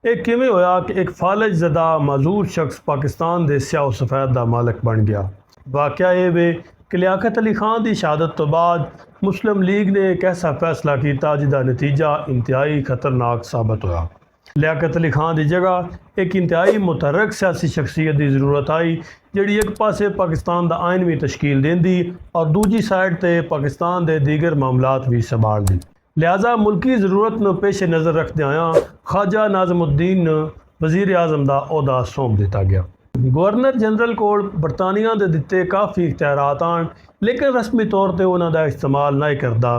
ਇਹ ਕਿਵੇਂ ਹੋਇਆ ਕਿ ਇੱਕ ਫਾਲਜ ਜ਼ਦਾ ਮਾਜ਼ੂਰ ਸ਼ਖਸ ਪਾਕਿਸਤਾਨ ਦੇ ਸਿਆਹ ਸਫੈਦ ਦਾ ਮਾਲਕ ਬਣ ਗਿਆ। ਵਾਕਿਆ ਇਹ ਵੇ ਕਿ ਲਿਆਕਤ ਅਲੀ ਖਾਨ ਦੀ ਸ਼ਹਾਦਤ ਤੋਂ ਬਾਅਦ ਮੁਸਲਿਮ ਲੀਗ ने एक ऐसा फैसला किया जिसका नतीजा इंतहाई खतरनाक साबित होया। लियाकत अली खान की जगह एक इंतहाई मुतहरक सियासी शख्सियत की जरूरत आई जिहड़ी एक पासे पाकिस्तान का आइन भी तश्कील देंदी और दूजी साइड ते पाकिस्तान के दीगर मामलात भी संभालदी। लिहाजा मुल्की जरूरत में पेश नज़र रखते आया ख्वाजा नाज़मुद्दीन वज़ीर आज़म का अहदा सौंप दिता गया। गवर्नर जनरल को बरतानिया के दिते काफ़ी इख्तियारात आन लेकिन रस्मी तौर पर उन्होंने इस्तेमाल नहीं करता।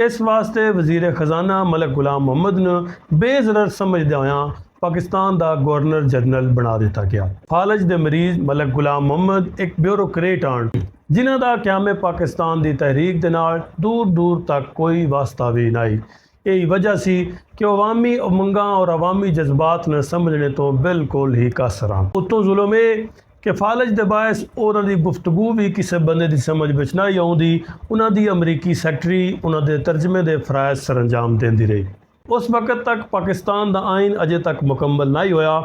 इस वास्ते वज़ीर खजाना मलिक गुलाम मोहम्मद ने बेज़रर समझदे होया पाकिस्तान का गवर्नर जनरल बना दिता गया। फालज के मरीज मलिक गुलाम मोहम्मद एक ब्यूरोक्रेट आन जिन्हां दा क़याम पाकिस्तान की तहरीक दे नाल दूर दूर तक कोई वास्ता भी नहीं। यही वजह सी कि अवामी उमंगा और अवामी जज्बात ने समझने तो बिल्कुल ही कासर आ। उत्तों जुल्म ये कि फालज के बायस उन्होंने गुफ्तगू भी किसी बंदे की समझ में नहीं आती। उन्होंने अमरीकी सैकटरी उन्होंने तर्जमे के फराइज सर अंजाम देती रही। उस वक़्त तक पाकिस्तान का आइन अजे तक मुकम्मल नहीं होया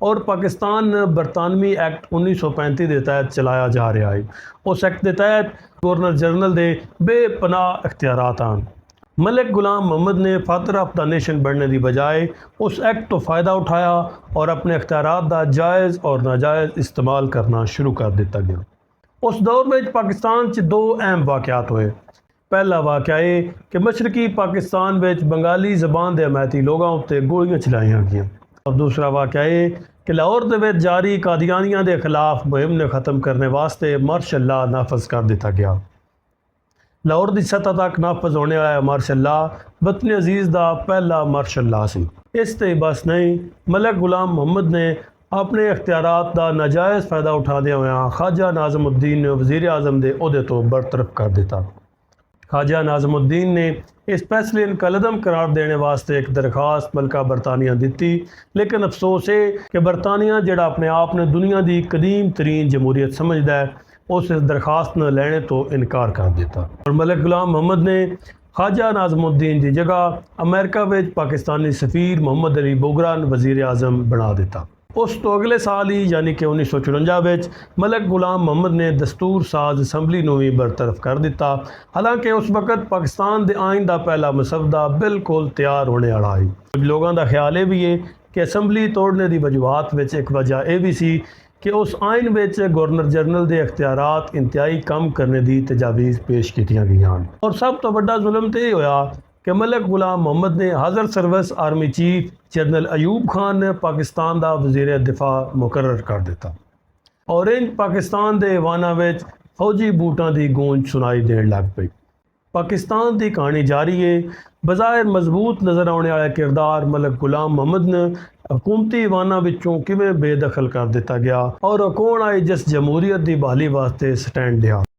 और पाकिस्तान बरतानवी एक्ट 1935 के तहत चलाया जा रहा है। उस एक्ट के तहत गवर्नर जनरल के बेपनाह इख्तियारात आन। मलिक गुलाम मोहम्मद ने फादर ऑफ द नेशन बनने की बजाय उस एक्ट तो फ़ायदा उठाया और अपने इख्तियारात का जायज़ और नाजायज़ इस्तेमाल करना शुरू कर दिता गया। उस दौर में पाकिस्तान च दो अहम वाक़यात हुए। पहला वाक़या ये कि मशरकी पाकिस्तान में बंगाली ज़बान के अमैती लोगों उत्ते गोलियां चलाईयां गईयां और दूसरा वाक़या ये कि लाहौर दे जारी कादियानियां के खिलाफ मुहिम ने ख़त्म करने वास्ते मार्शल लॉ नाफज कर दिता गया। लाहौर की सतह तक नाफज होने वाला मार्शल लॉ वतन अजीज़ का पहला मार्शल लॉ सी। इस ते बस नहीं, मलिक गुलाम मोहम्मद ने अपने इख्तियारात का नाजायज़ फ़ायदा उठाते हुए ख्वाजा नाज़मुद्दीन वज़ीर आज़म के अहदे तो बरतरफ कर दिता। ख्वाजा नाज़मुद्दीन ने इस फैसले को कलदम करार देने वास्ते एक दरखास्त मलका बरतानिया दी, लेकिन अफसोस है कि बरतानिया जिहड़ा अपने आप ने दुनिया की कदीम तरीन जमहूरीत समझदा है उस दरखास्त न लेने तो इनकार कर दिता और मलिक गुलाम मोहम्मद ने ख्वाजा नाज़मुद्दीन की जगह अमेरिका में पाकिस्तानी सफ़ीर मोहम्मद अली बोगरा वज़ीर आज़म बना दिता। उस तो अगले साल ही यानी कि 1954 में मलिक गुलाम मोहम्मद ने दस्तूर साज असैम्बली को भी बरतरफ कर दिता। हालांकि उस वक़्त पाकिस्तान के आइन का पहला मसवदा बिल्कुल तैयार होने वाला है। कुछ लोगों का ख्याल ये भी है कि असैम्बली तोड़ने की वजूहत में एक वजह यह भी सी कि उस आइन में गवर्नर जनरल के इख्तियारात इंतहाई कम करने की तजावीज़ पेश की गई। और सब तो बड़ा जुल्म तो यह होया कि मलिक गुलाम मोहम्मद ने हाज़र service army chief general Ayub Khan ने पाकिस्तान का वज़ीर दिफा मुकर्रर कर दिता और इंज पाकिस्तान के वाना में फौजी बूटां की गूंज सुनाई देने लग पई। पाकिस्तान की कहानी जारी है। बज़ाहिर मजबूत नज़र आने वाला किरदार मलिक गुलाम मोहम्मद ने हुकूमती वाना विचों किवें बेदखल कर दिता गया और कौन आई जिस जमहूरीत की बहाली वास्ते स्टैंड लिया।